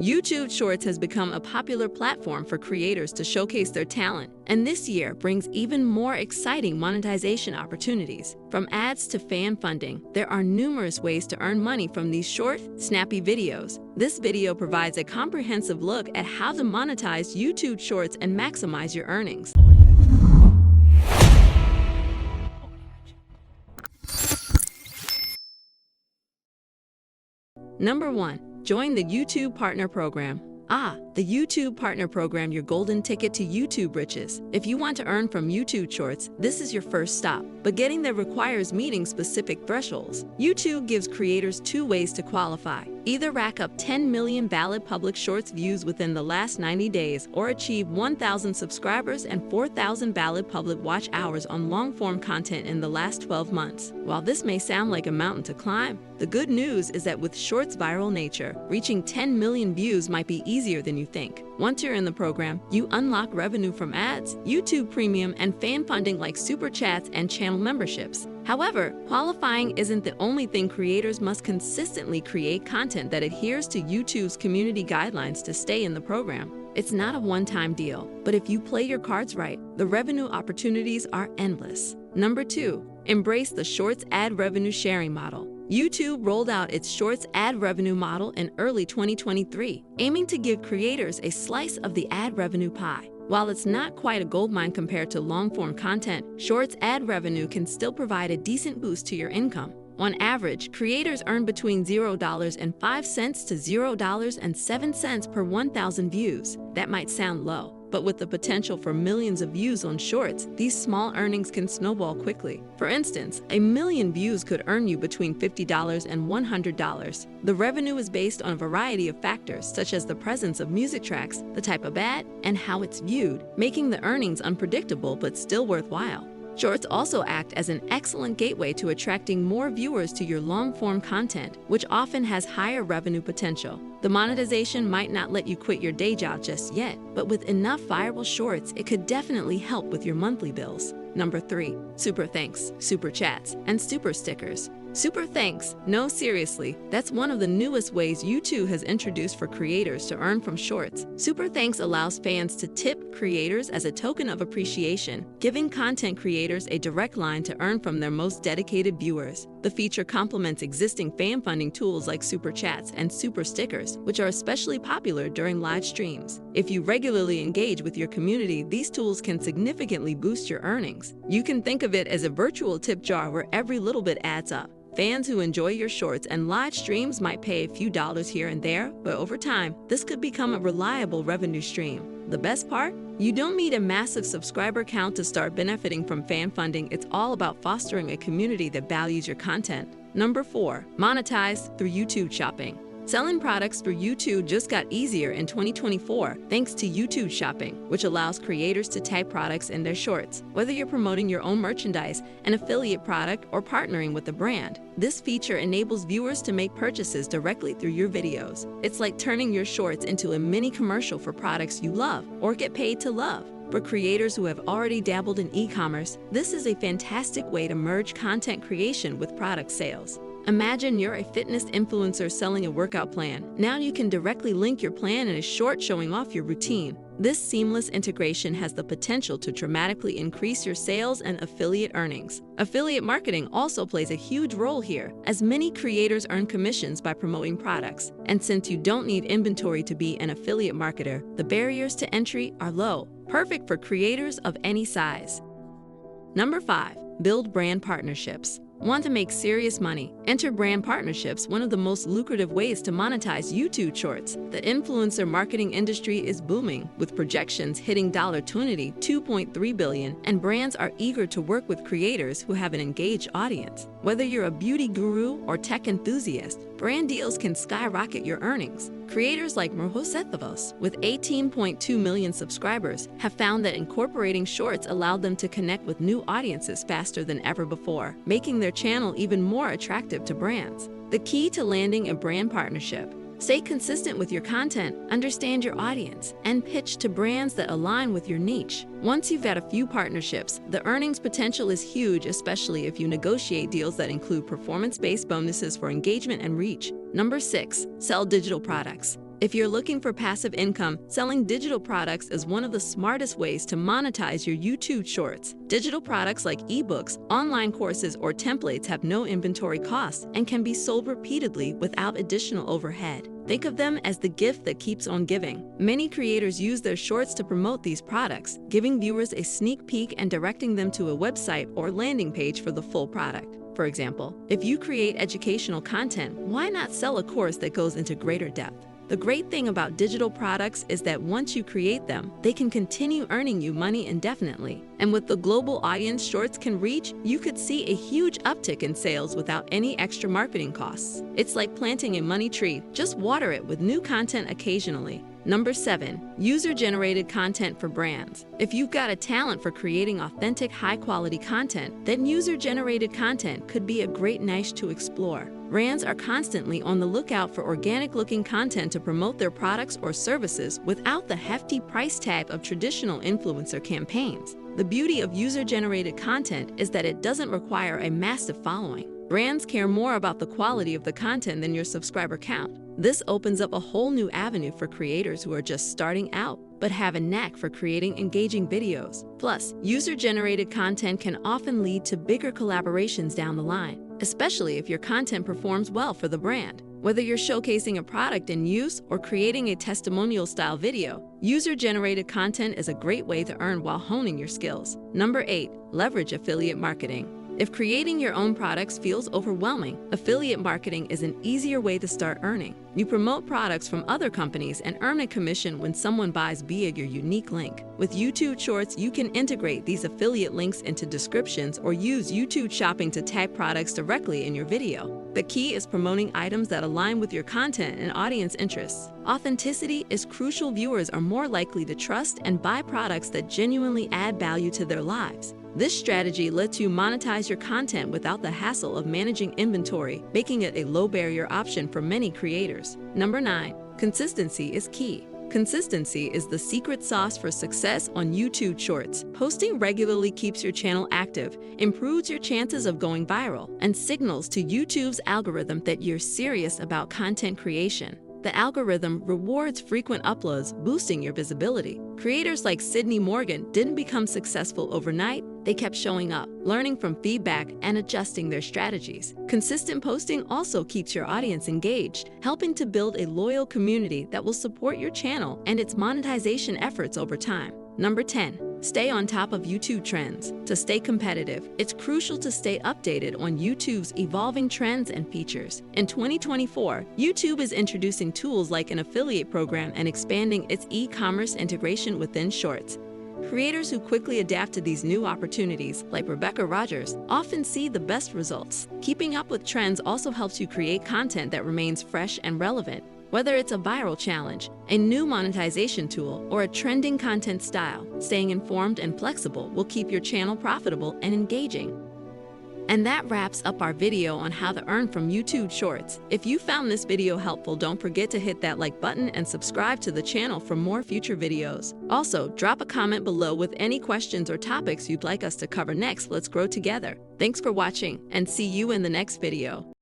YouTube Shorts has become a popular platform for creators to showcase their talent, and this year brings even more exciting monetization opportunities. From ads to fan funding, there are numerous ways to earn money from these short, snappy videos. This video provides a comprehensive look at how to monetize YouTube Shorts and maximize your earnings. Number 1. Join the YouTube Partner Program. The YouTube Partner Program, your golden ticket to YouTube riches. If you want to earn from YouTube Shorts, this is your first stop. But getting there requires meeting specific thresholds. YouTube gives creators 2 ways to qualify. Either rack up 10 million valid public Shorts views within the last 90 days or achieve 1,000 subscribers and 4,000 valid public watch hours on long-form content in the last 12 months. While this may sound like a mountain to climb, the good news is that with Shorts' viral nature, reaching 10 million views might be easier than you think. Once you're in the program, you unlock revenue from ads, YouTube Premium, and fan funding like Super Chats and channel memberships. However, qualifying isn't the only thing. Creators must consistently create content that adheres to YouTube's community guidelines to stay in the program. It's not a one-time deal, but if you play your cards right, the revenue opportunities are endless. Number 2. Embrace the Shorts ad revenue sharing model. YouTube rolled out its Shorts ad revenue model in early 2023, aiming to give creators a slice of the ad revenue pie. While it's not quite a goldmine compared to long-form content, Shorts ad revenue can still provide a decent boost to your income. On average, creators earn between $0.05 to $0.07 per 1,000 views. That might sound low, but with the potential for millions of views on Shorts, these small earnings can snowball quickly. For instance, 1 million views could earn you between $50 and $100. The revenue is based on a variety of factors, such as the presence of music tracks, the type of ad, and how it's viewed, making the earnings unpredictable but still worthwhile. Shorts also act as an excellent gateway to attracting more viewers to your long-form content, which often has higher revenue potential. The monetization might not let you quit your day job just yet, but with enough viral Shorts, it could definitely help with your monthly bills. Number 3. Super Thanks, Super Chats, and Super Stickers. Super Thanks. No, seriously, that's one of the newest ways YouTube has introduced for creators to earn from Shorts. Super Thanks allows fans to tip creators as a token of appreciation, giving content creators a direct line to earn from their most dedicated viewers. The feature complements existing fan funding tools like Super Chats and Super Stickers, which are especially popular during live streams. If you regularly engage with your community, these tools can significantly boost your earnings. You can think of it as a virtual tip jar where every little bit adds up. Fans who enjoy your Shorts and live streams might pay a few dollars here and there, but over time, this could become a reliable revenue stream. The best part? You don't need a massive subscriber count to start benefiting from fan funding. It's all about fostering a community that values your content. Number 4. Monetize through YouTube Shopping. Selling products through YouTube just got easier in 2024 thanks to YouTube Shopping, which allows creators to tag products in their Shorts. Whether you're promoting your own merchandise, an affiliate product, or partnering with a brand, this feature enables viewers to make purchases directly through your videos. It's like turning your Shorts into a mini commercial for products you love or get paid to love. For creators who have already dabbled in e-commerce, this is a fantastic way to merge content creation with product sales. Imagine you're a fitness influencer selling a workout plan. Now you can directly link your plan in a short showing off your routine. This seamless integration has the potential to dramatically increase your sales and affiliate earnings. Affiliate marketing also plays a huge role here, as many creators earn commissions by promoting products. And since you don't need inventory to be an affiliate marketer, the barriers to entry are low, perfect for creators of any size. Number 5. Build brand partnerships. Want to make serious money? Enter brand partnerships, one of the most lucrative ways to monetize YouTube Shorts. The influencer marketing industry is booming, with projections hitting $2.3 billion, and brands are eager to work with creators who have an engaged audience. Whether you're a beauty guru or tech enthusiast, brand deals can skyrocket your earnings. Creators like Monetize, with 18.2 million subscribers, have found that incorporating Shorts allowed them to connect with new audiences faster than ever before, making their channel even more attractive to brands. The key to landing a brand partnership: stay consistent with your content, understand your audience, and pitch to brands that align with your niche. Once you've got a few partnerships, the earnings potential is huge, especially if you negotiate deals that include performance-based bonuses for engagement and reach. Number 6. Sell digital products. If you're looking for passive income, selling digital products is one of the smartest ways to monetize your YouTube Shorts. Digital products like ebooks, online courses, or templates have no inventory costs and can be sold repeatedly without additional overhead. Think of them as the gift that keeps on giving. Many creators use their shorts to promote these products, giving viewers a sneak peek and directing them to a website or landing page for the full product. For example, if you create educational content, why not sell a course that goes into greater depth? The great thing about digital products is that once you create them, they can continue earning you money indefinitely. And with the global audience shorts can reach, you could see a huge uptick in sales without any extra marketing costs. It's like planting a money tree, just water it with new content occasionally. Number 7, user-generated content for brands. If you've got a talent for creating authentic, high-quality content, then user-generated content could be a great niche to explore. Brands are constantly on the lookout for organic-looking content to promote their products or services without the hefty price tag of traditional influencer campaigns. The beauty of user-generated content is that it doesn't require a massive following. Brands care more about the quality of the content than your subscriber count. This opens up a whole new avenue for creators who are just starting out but have a knack for creating engaging videos. Plus, user-generated content can often lead to bigger collaborations down the line, especially if your content performs well for the brand. Whether you're showcasing a product in use or creating a testimonial-style video, user-generated content is a great way to earn while honing your skills. Number 8, leverage affiliate marketing. If creating your own products feels overwhelming, affiliate marketing is an easier way to start earning. You promote products from other companies and earn a commission when someone buys via your unique link. With YouTube Shorts, you can integrate these affiliate links into descriptions or use YouTube Shopping to tag products directly in your video. The key is promoting items that align with your content and audience interests. Authenticity is crucial. Viewers are more likely to trust and buy products that genuinely add value to their lives. This strategy lets you monetize your content without the hassle of managing inventory, making it a low-barrier option for many creators. Number 9, consistency is key. Consistency is the secret sauce for success on YouTube Shorts. Posting regularly keeps your channel active, improves your chances of going viral, and signals to YouTube's algorithm that you're serious about content creation. The algorithm rewards frequent uploads, boosting your visibility. Creators like Sydney Morgan didn't become successful overnight. They kept showing up, learning from feedback, and adjusting their strategies. Consistent posting also keeps your audience engaged, helping to build a loyal community that will support your channel and its monetization efforts over time. Number 10, stay on top of YouTube trends. To stay competitive, it's crucial to stay updated on YouTube's evolving trends and features. In 2024, YouTube is introducing tools like an affiliate program and expanding its e-commerce integration within Shorts. Creators who quickly adapt to these new opportunities, like Rebecca Rogers, often see the best results. Keeping up with trends also helps you create content that remains fresh and relevant. Whether it's a viral challenge, a new monetization tool, or a trending content style, staying informed and flexible will keep your channel profitable and engaging. And that wraps up our video on how to earn from YouTube Shorts. If you found this video helpful, don't forget to hit that like button and subscribe to the channel for more future videos. Also, drop a comment below with any questions or topics you'd like us to cover next. Let's grow together. Thanks for watching, and see you in the next video.